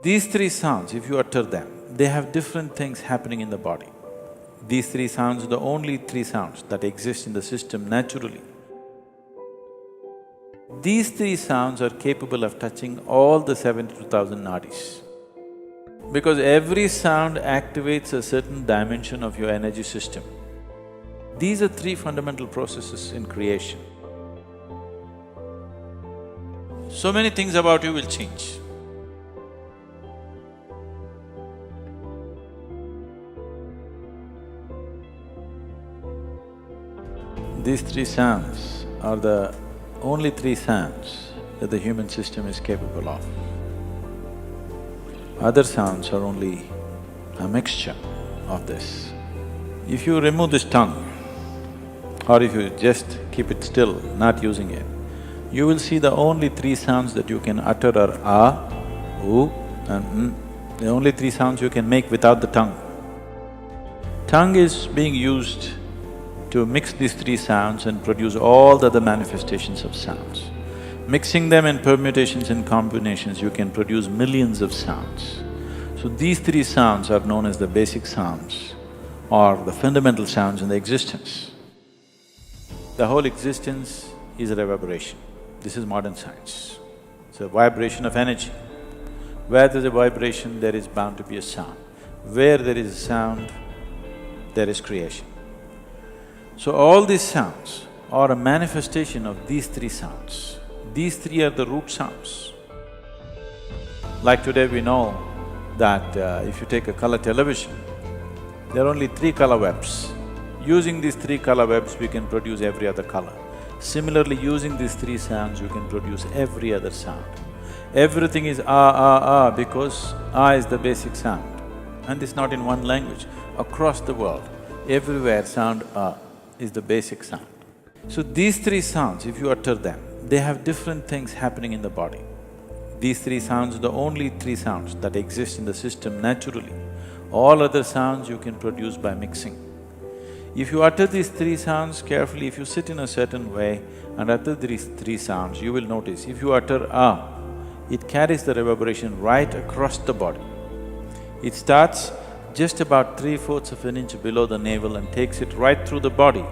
These three sounds, if you utter them, they have different things happening in the body. These three sounds are the only three sounds that exist in the system naturally. These three sounds are capable of touching all the 72,000 nadis. Because every sound activates a certain dimension of your energy system. These are three fundamental processes in creation. So many things about you will change. These three sounds are the only three sounds that the human system is capable of. Other sounds are only a mixture of this. If you remove this tongue, or if you just keep it still, not using it, you will see the only three sounds that you can utter are ah, oo and The only three sounds you can make without the tongue. Tongue is being used to mix these three sounds and produce all the other manifestations of sounds. Mixing them in permutations and combinations, you can produce millions of sounds. So these three sounds are known as the basic sounds or the fundamental sounds in the existence. The whole existence is a reverberation. This is modern science. It's a vibration of energy. Where there's a vibration, there is bound to be a sound. Where there is a sound, there is creation. So all these sounds are a manifestation of these three sounds. These three are the root sounds. Like today we know that if you take a color television, there are only three color webs. Using these three color webs, we can produce every other color. Similarly, using these three sounds, you can produce every other sound. Everything is ah because ah is the basic sound. And it's not in one language. Across the world, everywhere sound ah is the basic sound. So these three sounds, if you utter them, they have different things happening in the body. These three sounds are the only three sounds that exist in the system naturally. All other sounds you can produce by mixing. If you utter these three sounds carefully, if you sit in a certain way and utter these three sounds, you will notice if you utter ah, it carries the reverberation right across the body. It starts just about 3/4 of an inch below the navel and takes it right through the body,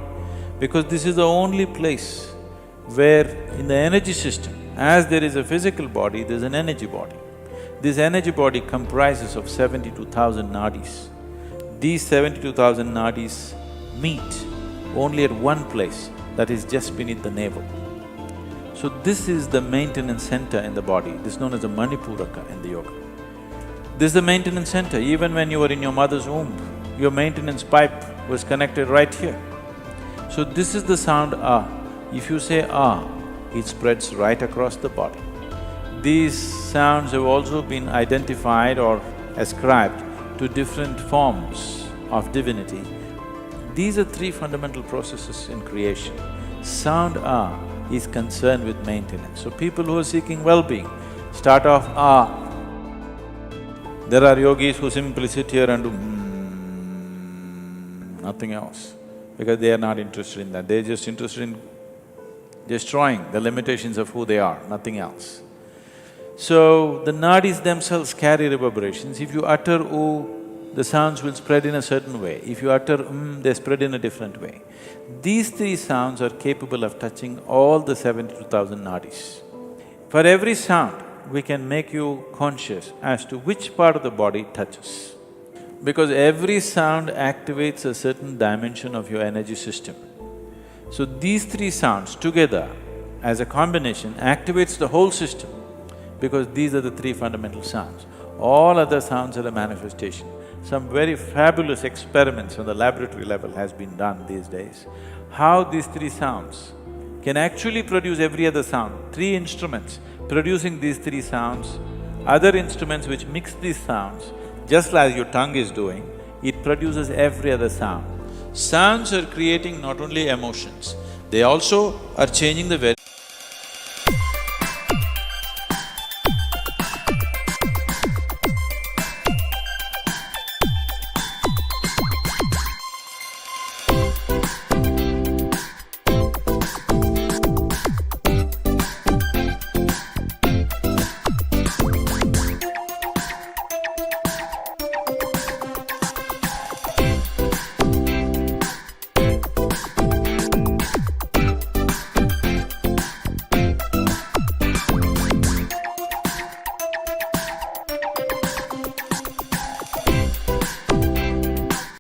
because this is the only place where in the energy system, as there is a physical body, there's an energy body. This energy body comprises of 72,000 nadis. These 72,000 nadis meet only at one place, that is just beneath the navel. So this is the maintenance center in the body, this is known as the Manipuraka in the yoga. This is the maintenance center. Even when you were in your mother's womb, your maintenance pipe was connected right here. So this is the sound ah. If you say ah, it spreads right across the body. These sounds have also been identified or ascribed to different forms of divinity. These are three fundamental processes in creation. Sound ah is concerned with maintenance. So people who are seeking well-being start off ah. There are yogis who simply sit here and do nothing else, because they are not interested in that. They're just interested in destroying the limitations of who they are, nothing else. So, the nadis themselves carry reverberations. If you utter oo, the sounds will spread in a certain way. If you utter they spread in a different way. These three sounds are capable of touching all the 72,000 nadis. For every sound, we can make you conscious as to which part of the body touches. Because every sound activates a certain dimension of your energy system. So these three sounds together, as a combination, activates the whole system, because these are the three fundamental sounds. All other sounds are a manifestation. Some very fabulous experiments on the laboratory level has been done these days. How these three sounds can actually produce every other sound. Three instruments producing these three sounds, other instruments which mix these sounds, just as your tongue is doing, it produces every other sound. Sounds are creating not only emotions, they also are changing the